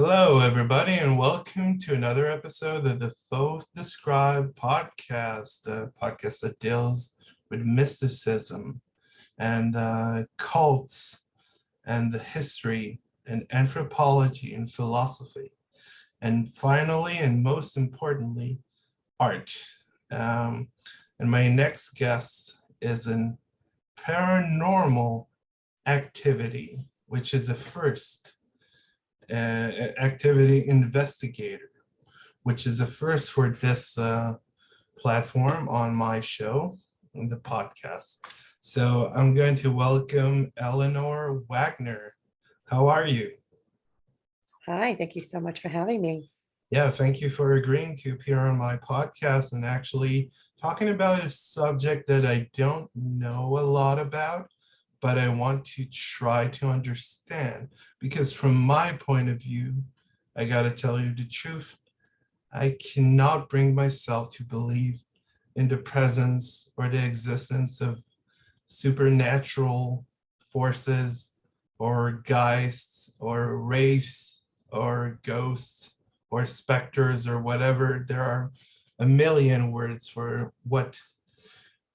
Hello, everybody, and welcome to another episode of the Thoth The Scribe Podcast, a podcast that deals with mysticism and cults and the history and anthropology and philosophy. And finally, and most importantly, art. And my next guest is an paranormal activity, which is a first. Activity investigator, which is a first for this platform on my show, on the podcast. So I'm going to welcome Eleanor Wagner. How are you? Hi, thank you so much for having me. Yeah, thank you for agreeing to appear on my podcast and actually talking about a subject that I don't know a lot about, but I want to try to understand, because from my point of view, I got to tell you the truth. I cannot bring myself to believe in the presence or the existence of supernatural forces or geists or wraiths or ghosts or specters or whatever. There are a million words for what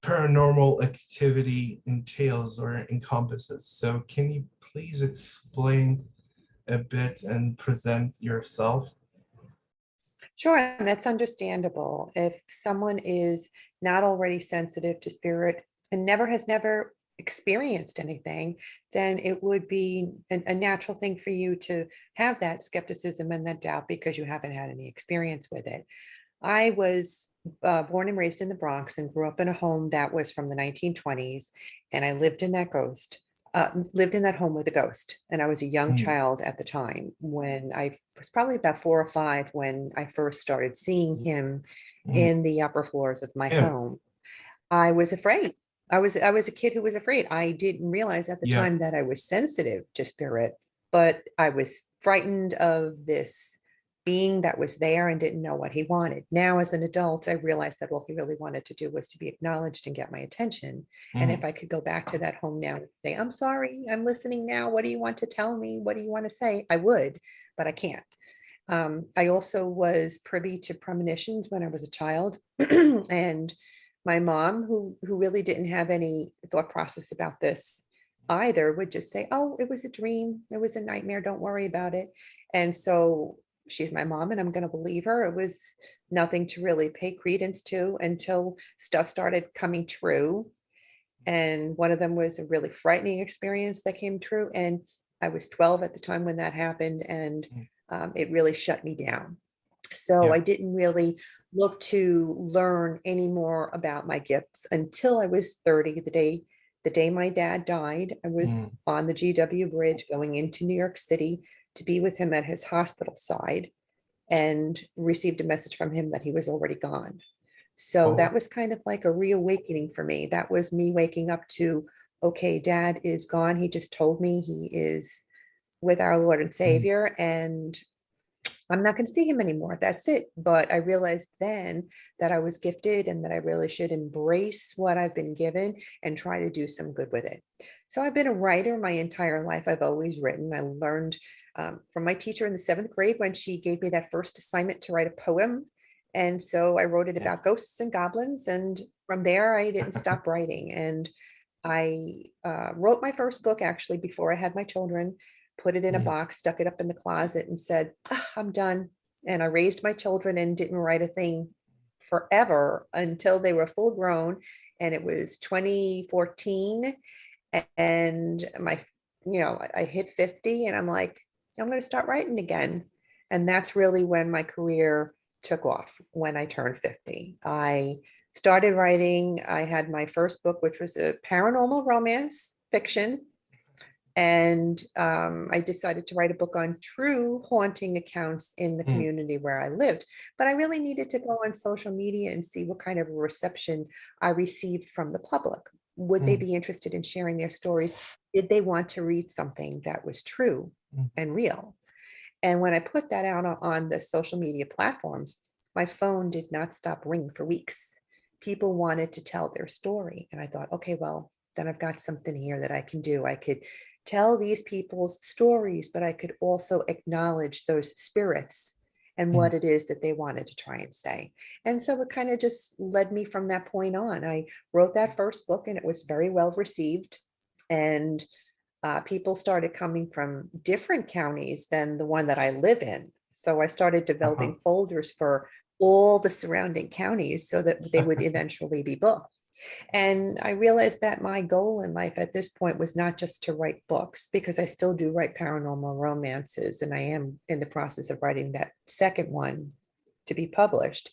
paranormal activity entails or encompasses. So can you please explain a bit and present yourself? Sure, and that's understandable. If someone is not already sensitive to spirit and never experienced anything, then it would be a natural thing for you to have that skepticism and that doubt because you haven't had any experience with it. I was born and raised in the Bronx and grew up in a home that was from the 1920s, and I lived in that home with a ghost. And I was a young child at the time when I was probably about 4 or 5 when I first started seeing him in the upper floors of my Yeah, home. I was afraid. I was a kid who was afraid. I didn't realize at the yeah, time that I was sensitive to spirit, but I was frightened of this being that was there and didn't know what he wanted. Now, as an adult, I realized that all he really wanted to do was to be acknowledged and get my attention. And if I could go back to that home now and say, I'm sorry, I'm listening now. What do you want to tell me? What do you want to say? I would, but I can't. I also was privy to premonitions when I was a child. And my mom, who really didn't have any thought process about this either, would just say, oh, it was a dream. It was a nightmare. Don't worry about it. And so she's my mom and I'm going to believe her. It was nothing to really pay credence to until stuff started coming true. And one of them was a really frightening experience that came true. And I was 12 at the time when that happened. And it really shut me down. So yeah. I didn't really look to learn any more about my gifts until I was 30, the day my dad died. I was on the GW Bridge going into New York City to be with him at his hospital side and received a message from him that he was already gone. So Oh, that was kind of like a reawakening for me. That was me waking up to, okay, dad is gone. He just told me he is with our Lord and Savior, and I'm not going to see him anymore. That's it. But I realized then that I was gifted and that I really should embrace what I've been given and try to do some good with it. So I've been a writer my entire life. I've always written. I learned from my teacher in the 7th grade when she gave me that first assignment to write a poem. And so I wrote it yeah. about ghosts and goblins. And from there, I didn't stop writing. And I wrote my first book actually before I had my children, put it in a box, stuck it up in the closet and said, I'm done. And I raised my children and didn't write a thing forever until they were full grown. And it was 2014. And I hit 50 and I'm like, I'm going to start writing again. And that's really when my career took off, when I turned 50. I started writing. I had my first book, which was a paranormal romance fiction. And I decided to write a book on true haunting accounts in the community where I lived. But I really needed to go on social media and see what kind of reception I received from the public. Would they be interested in sharing their stories? Did they want to read something that was true and real? And when I put that out on the social media platforms, my phone did not stop ringing for weeks. People wanted to tell their story. And I thought, okay, well, then I've got something here that I can do. I could tell these people's stories, but I could also acknowledge those spirits and what it is that they wanted to try and say. And so it kind of just led me from that point on. I wrote that first book and it was very well received. And people started coming from different counties than the one that I live in. So I started developing folders for all the surrounding counties so that they would eventually be books. And I realized that my goal in life at this point was not just to write books, because I still do write paranormal romances, and I am in the process of writing that second one to be published.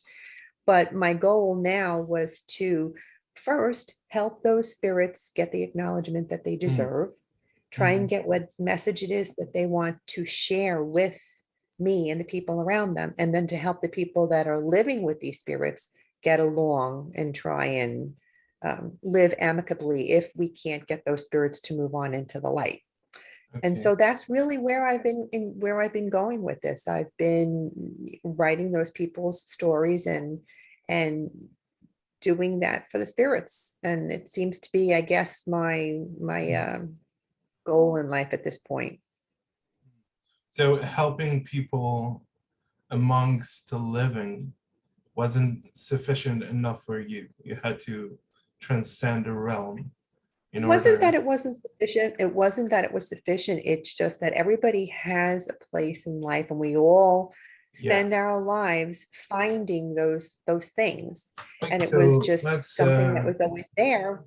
But my goal now was to first help those spirits get the acknowledgement that they deserve, try and get what message it is that they want to share with me and the people around them, and then to help the people that are living with these spirits get along and try and live amicably if we can't get those spirits to move on into the light. And so that's really where I've been going with this. I've been writing those people's stories and doing that for the spirits. And it seems to be, I guess, my goal in life at this point. So helping people amongst the living wasn't sufficient enough for you. You had to transcend a realm. It wasn't that it wasn't sufficient. It wasn't that it was sufficient. It's just that everybody has a place in life, and we all spend our lives finding those things. And it was just something that was always there.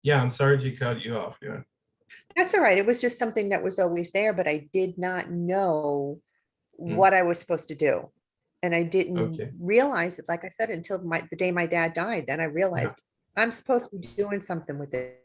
Yeah, I'm sorry to cut you off. Yeah. That's all right. It was just something that was always there, but I did not know what I was supposed to do. And I didn't realize it, like I said, until the day my dad died. Then I realized I'm supposed to be doing something with this.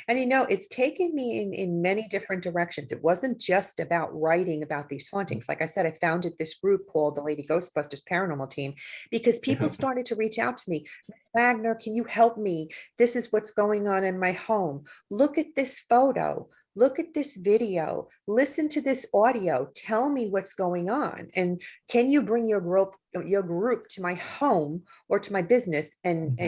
And it's taken me in many different directions. It wasn't just about writing about these hauntings. Like I said, I founded this group called the Lady Ghostbusters Paranormal Team because people started to reach out to me. Ms. Wagner, can you help me? This is what's going on in my home. Look at this photo. Look at this video, listen to this audio, tell me what's going on. And can you bring your group to my home or to my business and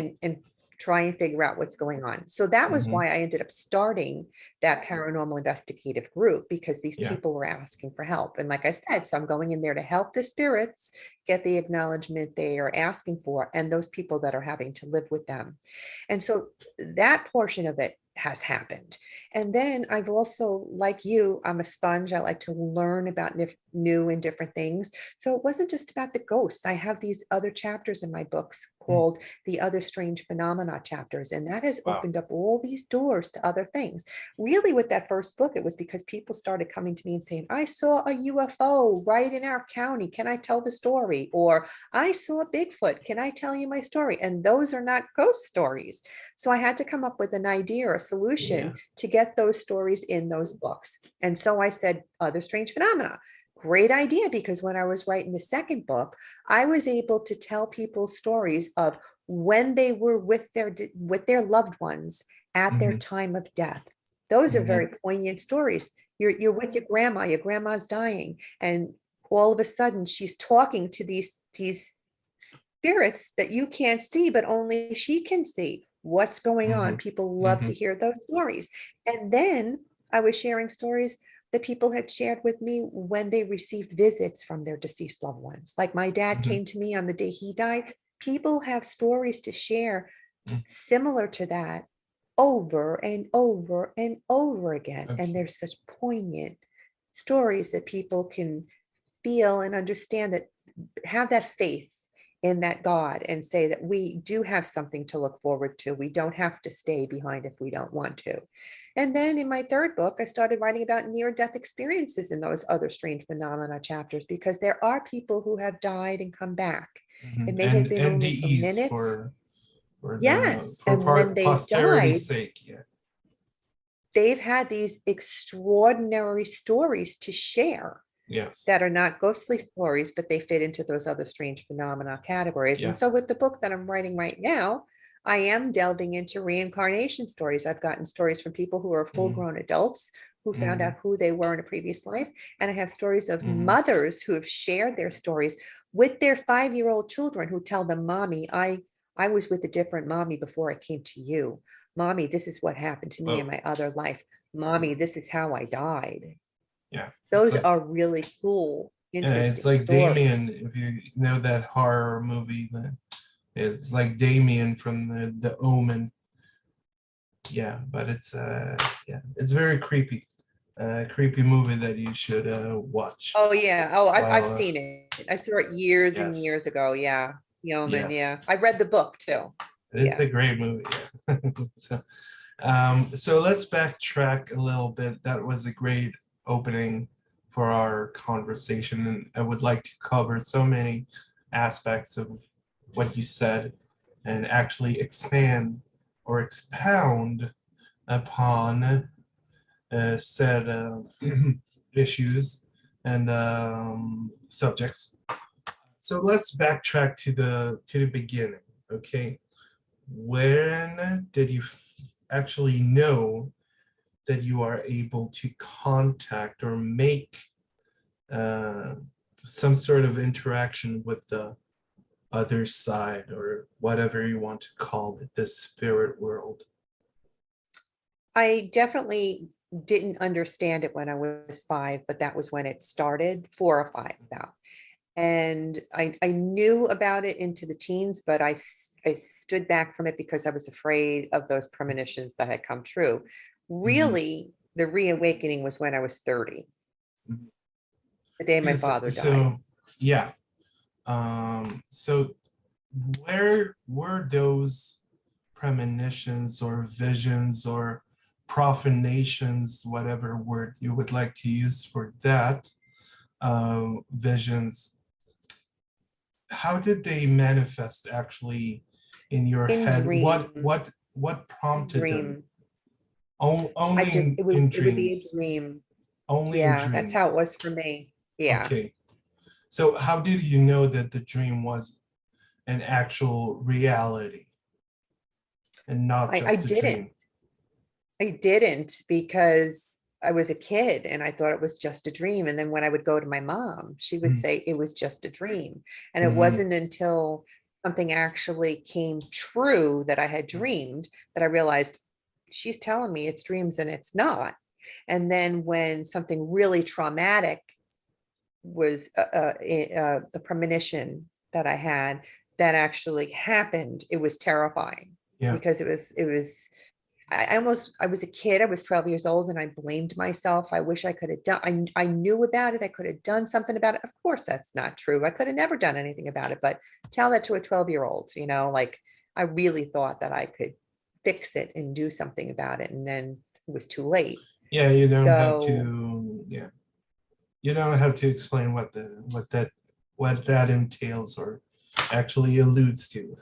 try and figure out what's going on. So that was why I ended up starting that paranormal investigative group, because these people were asking for help. And like I said, so I'm going in there to help the spirits get the acknowledgement they are asking for, and those people that are having to live with them. And so that portion of it has happened. And then I've also, like you, I'm a sponge. I like to learn about new and different things. So it wasn't just about the ghosts. I have these other chapters in my books called the Other Strange Phenomena chapters. And that has opened up all these doors to other things. Really, with that first book, it was because people started coming to me and saying, I saw a UFO right in our county. Can I tell the story? Or I saw Bigfoot. Can I tell you my story? And those are not ghost stories. So I had to come up with an idea or a solution to get those stories in those books. And so I said, Other Strange Phenomena. Great idea, because when I was writing the second book, I was able to tell people stories of when they were with their loved ones at their time of death. Those are very poignant stories. You're with your grandma's dying, and all of a sudden she's talking to these spirits that you can't see, but only she can see what's going on. People love to hear those stories. And then I was sharing stories that people had shared with me when they received visits from their deceased loved ones. Like my dad came to me on the day he died. People have stories to share similar to that over and over and over again. And there's such poignant stories that people can feel and understand, that have that faith in that God, and say that we do have something to look forward to. We don't have to stay behind if we don't want to. And then in my third book, I started writing about near-death experiences in those Other Strange Phenomena chapters, because there are people who have died and come back. It may have been only for minutes. For and when they posterity's died, sake, they've had these extraordinary stories to share. That are not ghostly stories, but they fit into those Other Strange Phenomena categories. And so with the book that I'm writing right now, I am delving into reincarnation stories. I've gotten stories from people who are full-grown adults who found out who they were in a previous life. And I have stories of mothers who have shared their stories with their 5-year-old children, who tell them, Mommy, I was with a different mommy before I came to you. Mommy, this is what happened to me in my other life. Mommy, this is how I died. Yeah. Those are really cool, It's interesting like Damien, stories. if you know that horror movie, it's like Damien from the Omen. Yeah, but it's very creepy. Creepy movie that you should watch. Oh yeah. Oh, I've Well, seen it. I saw it years and yes, years ago. Yeah. The Omen. yes, Yeah. I read the book too. it's Yeah. a great movie. Yeah. So let's backtrack a little bit. That was a great opening for our conversation, and I would like to cover so many aspects of what you said and actually expand or expound upon said issues and subjects. So let's backtrack to the beginning. Okay, when did you actually know that you are able to contact or make uh, some sort of interaction with the other side, or whatever you want to call it, the spirit world? I definitely didn't understand it when I was 5, but that was when it started, 4 or 5 about. And I knew about it into the teens, but I stood back from it because I was afraid of those premonitions that had come true. Mhm. Really, the reawakening was when I was 30, the day my Yes, father died. so yeah. So where were those premonitions or visions or profanations, whatever word you would like to use for that, visions, how did they manifest actually in your In head? What dream, what prompted them? dream. I Only just, in it would be a dreams. dream. Only in Yeah, that's how it dreams. was for me. Yeah. Okay. So how did you know that the dream was an actual reality and not I just a didn't. dream? I didn't because I was a kid and I thought it was just a dream. And then when I would go to my mom, she would say it was just a dream. And it Mm-hmm. wasn't until something actually came true that I had dreamed that I realized she's telling me it's dreams and it's not. And then when something really traumatic was the premonition that I had that actually happened, it was terrifying Yeah. because it was I was a kid. I was 12 years old and I blamed myself. I wish I could have done, I knew about it. I could have done something about it. Of course, that's not true. I could have never done anything about it, but tell that to a 12-year-old, like I really thought that I could fix it and do something about it. And then it was too late. Yeah, you don't have So to, yeah. You don't have to explain what that entails or actually alludes to.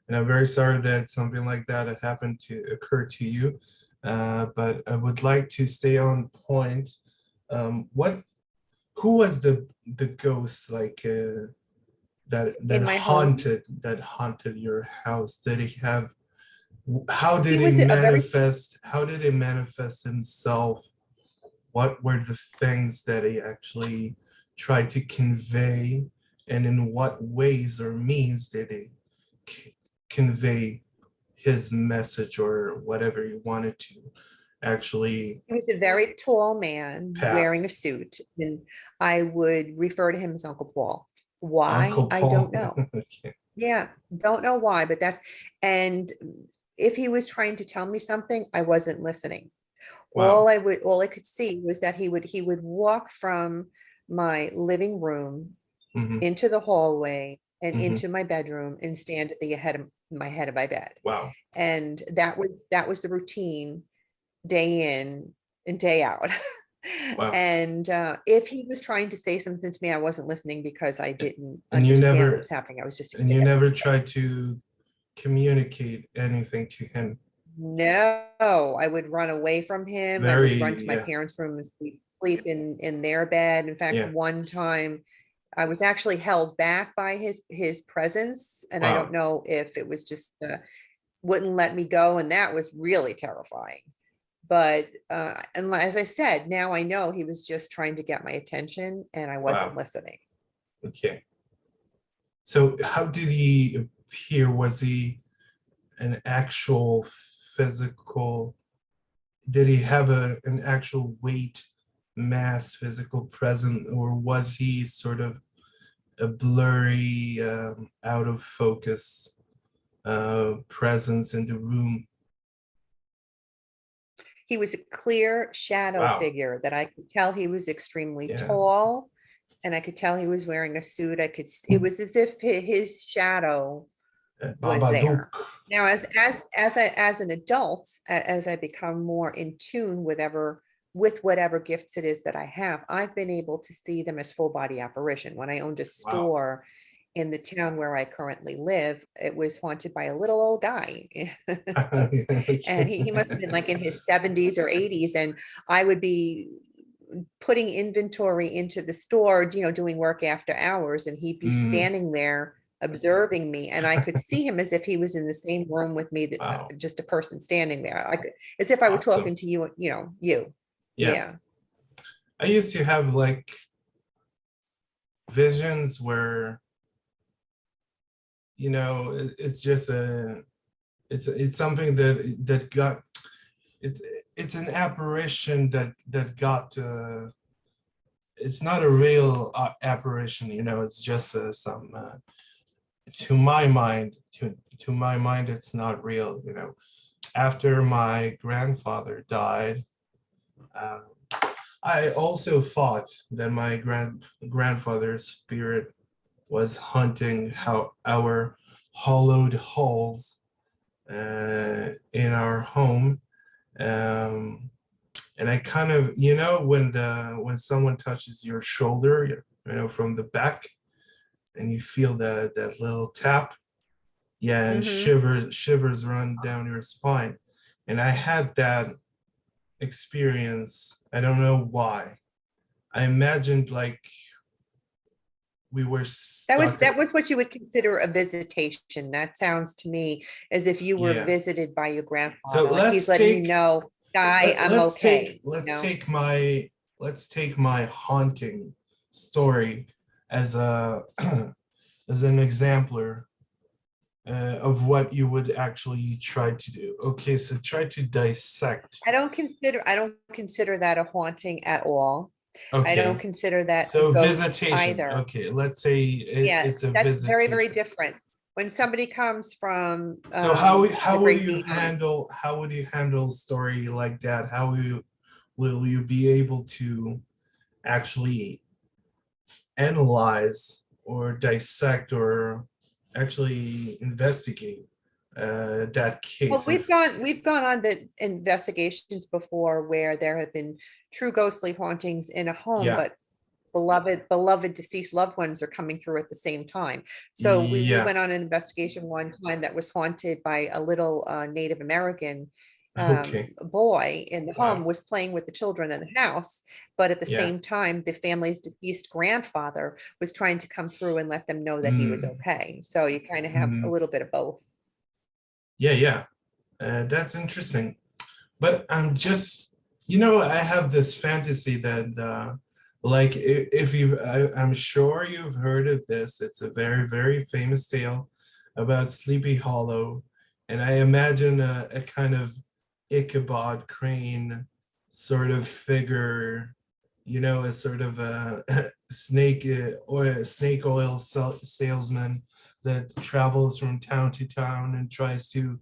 And I'm very sorry that something like that had happened to occur to you. But I would like to stay on point. What Who was the ghost, like, that in my home, haunted your house? Did he have How did he he was a very, manifest? How did he manifest himself? What were the things that he actually tried to convey, and in what ways or means did he convey his message, or whatever he wanted to actually he was a very tall man wearing pass? a suit. And I would refer to him as Uncle Paul. Why? Uncle I don't Paul. know. Okay. Yeah, don't know why, but and if he was trying to tell me something, I wasn't listening. Wow. All I could see was that he would walk from my living room Hmm. into the hallway and Hmm. into my bedroom and stand at the head of my bed. Wow. And that was the routine day in and day out. Wow. And if he was trying to say something to me, I wasn't listening because I didn't And you understand what never was happening. I was just a and you kid. never tried to communicate anything to him. No, I would run away from him. I would run Very, to my yeah. parents' room and sleep in their bed. In fact, Yeah. one time I was actually held back by his presence, and I don't Wow. know if it was just wouldn't let me go, and that was really terrifying. But and as I said, now I know he was just trying to get my attention, and I wasn't Wow. listening. Okay. So how did he appear? Was he an actual physical, did he have an actual weight, mass, physical present, or was he sort of a blurry, out of focus presence in the room? He was a clear shadow Wow. figure that I could tell he was extremely Yeah. tall, and I could tell he was wearing a suit. It was as if his shadow was there. Babadook. Now, as an adult, as I become more in tune with whatever gifts it is that I have, I've been able to see them as full body apparition. When I owned a store in the town where I currently live, it was haunted by a little old guy. And he must have been like in his 70s or 80s. And I would be putting inventory into the store, doing work after hours, and he'd be standing there observing me, and I could see him as if he was in the same room with me, that Wow. just a person standing there. As if I were talking to you, you. Yeah. I used to have like visions where, it's just it's something that got, it's an apparition that got, it's not a real apparition, it's just some, to my mind, it's not real. After my grandfather died, I also thought that my grandfather's spirit was hunting our hollowed halls in our home, and I kind of, when someone touches your shoulder, from the back, and you feel that little tap, and shivers run down your spine, and I had that experience. I don't know why. I imagined like we were that was what you would consider a visitation. That sounds to me as if you were visited by your grandfather. So like he's letting you know, Guy, I'm okay. Let's take my haunting story as as an exemplar of what you would actually try to do. Okay, so try to dissect. I don't consider that a haunting at all. Okay. I don't consider that so a ghost visitation either. Okay, let's say it's a that's visitation. very, very different. When somebody comes from so how would you handle a story like that? How will you be able to actually analyze or dissect or actually investigate that case? Well, we've gone on the investigations before where there have been true ghostly hauntings in a home, but beloved deceased loved ones are coming through at the same time. So we went on an investigation one time that was haunted by a little Native American boy in the home, was playing with the children in the house, but at the same time the family's deceased grandfather was trying to come through and let them know that he was okay. So you kind of have a little bit of both. That's interesting. But I'm just, I have this fantasy that like if I'm sure you've heard of this. It's a very, very famous tale about Sleepy Hollow, and I imagine a kind of Ichabod Crane sort of figure, a sort of a snake oil salesman that travels from town to town and tries to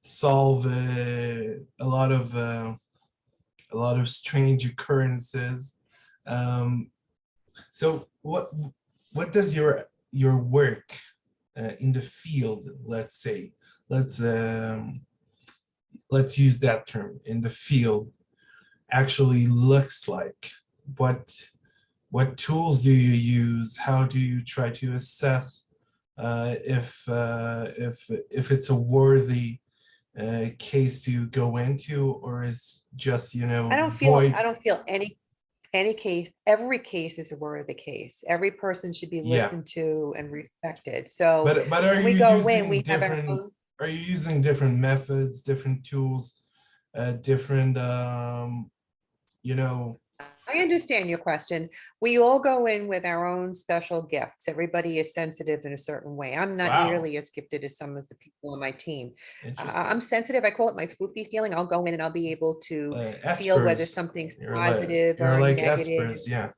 solve a lot of strange occurrences. So what does your work in the field, let's say, let's use that term, in the field, actually looks like? What tools do you use? How do you try to assess if it's a worthy case to go into, or is just I don't feel any case, every case is a worthy case. Every person should be listened to and respected. So but are when we you go using in, we have our different own. are you using different methods, different tools, different I understand your question. We all go in with our own special gifts. Everybody is sensitive in a certain way. I'm not Wow. nearly as gifted as some of the people on my team. Interesting. I'm sensitive. I call it my floopy feeling. I'll go in and I'll be able to feel whether Espers. something's You're positive you're or like negative. espers, yeah.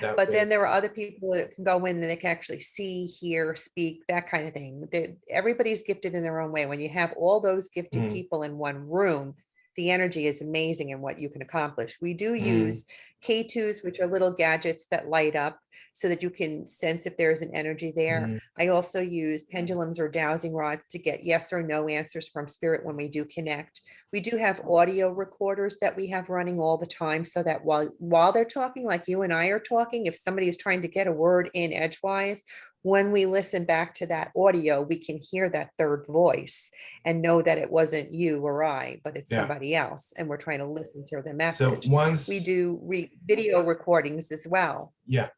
That But way. then there are other people that can go in and they can actually see, hear, speak, that kind of thing. Everybody's gifted in their own way. When you have all those gifted Mm. people in one room, the energy is amazing in what you can accomplish. We do Mm. use K2s, which are little gadgets that light up so that you can sense if there's an energy there. Mm. I also use pendulums or dowsing rods to get yes or no answers from spirit when we do connect. We do have audio recorders that we have running all the time so that while they're talking, like you and I are talking, if somebody is trying to get a word in edgewise, when we listen back to that audio, we can hear that third voice and know that it wasn't you or I, but it's Yeah. somebody else. And we're trying to listen to the So message. once We do video recordings as well. yeah.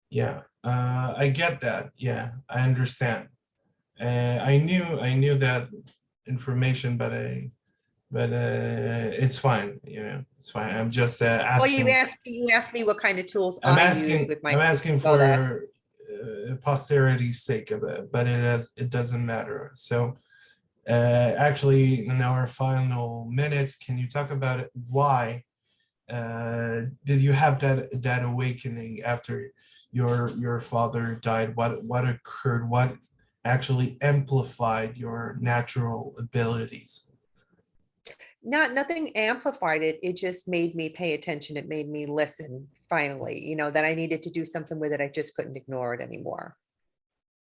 Yeah. I get that. Yeah, I understand. I knew that information, but it's fine, it's fine. I'm just Well, asking. you asked me what kind of tools I'm I use asking. with my. I'm asking so that's- for posterity's sake of it, but it doesn't matter. So, actually, in our final minute, can you talk about it? Why did you have that awakening after your father died? What occurred? What actually amplified your natural abilities? Nothing amplified it. It just made me pay attention. It made me listen finally, that I needed to do something with it. I just couldn't ignore it anymore.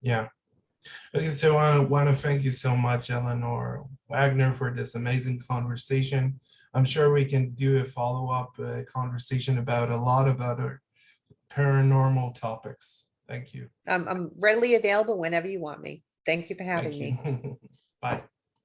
Yeah. Okay, so I want to thank you so much, Eleanor Wagner, for this amazing conversation. I'm sure we can do a follow-up conversation about a lot of other paranormal topics. Thank you. I'm readily available whenever you want me. Thank you for having me. Bye.